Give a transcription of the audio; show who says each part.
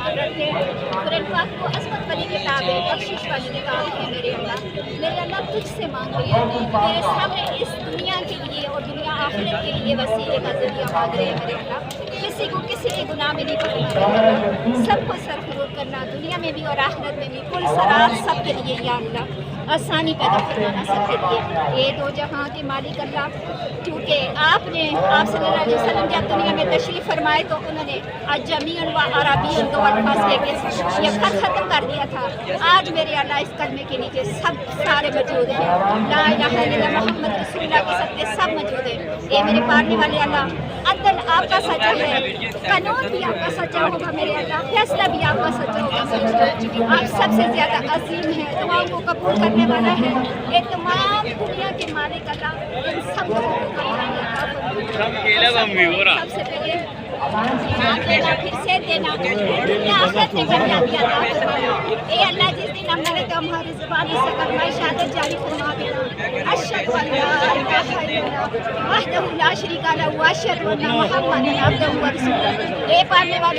Speaker 1: ایمان رکھتے ہیں۔ قرآن پاک کو عظمت والی کتاب ہے، بخشش والی کتاب ہے میرے اللہ تجھ سے مانگ رہے ہیں، میرے سامنے اس دنیا کے لیے اور دنیا آخرت کے لیے وسیلے کا ذریعہ مانگ رہے ہیں میرے اللہ۔ کسی کو کسی کے گناہ میں نہیں پڑھنا میرے اللہ، سب کو سرفروغ کرنا دنیا میں بھی اور آخرت میں بھی، کل سرات سب کے لیے یا اللہ، آسانی پیدا فرمانا سب کے لیے۔ یہ دو جہاں کے مالک اللہ، کیونکہ آپ صلی اللہ علیہ وسلم جب دنیا میں تشریف فرمائے تو انہوں نے اجمیًا و عربیًا دو الفاظ کہہ کے یہ خط ختم کر دیا تھا۔ آج میرے اللہ اس کلمے کے نیچے سب سارے موجود ہیں، لا الہ الا اللہ محمد رسول اللہ کے صدقے سب موجود ہیں۔ اے میرے پالنے والے اللہ، عدل آپ کا سچا ہے، قانون بھی آپ کا سچا ہوگا میرے اللہ، فیصلہ بھی آپ کا سچا ہوگا میرے اللہ۔ آپ سب سے زیادہ عظیم ہیں، دعاؤں کو قبول کرنے والا ہے۔ یہ تمام دنیا کے مالک اللہ ان سب لوگوں کو کامیابی عطا فرمائے۔ سب سے پہلے ایمان دینا، پھر سے دینا، دنیا آخرت میں کامیابی عطا فرمائے۔ اے اللہ جس دن ہمارے تو ہماری زبان سے کلمہ شہادت جاری فرما دینا، اشہد ان لا الہ الا اللہ وحدہ لا شریک لہ واشہد ان محمدا عبدہ ورسولہ۔ اے پالنے والے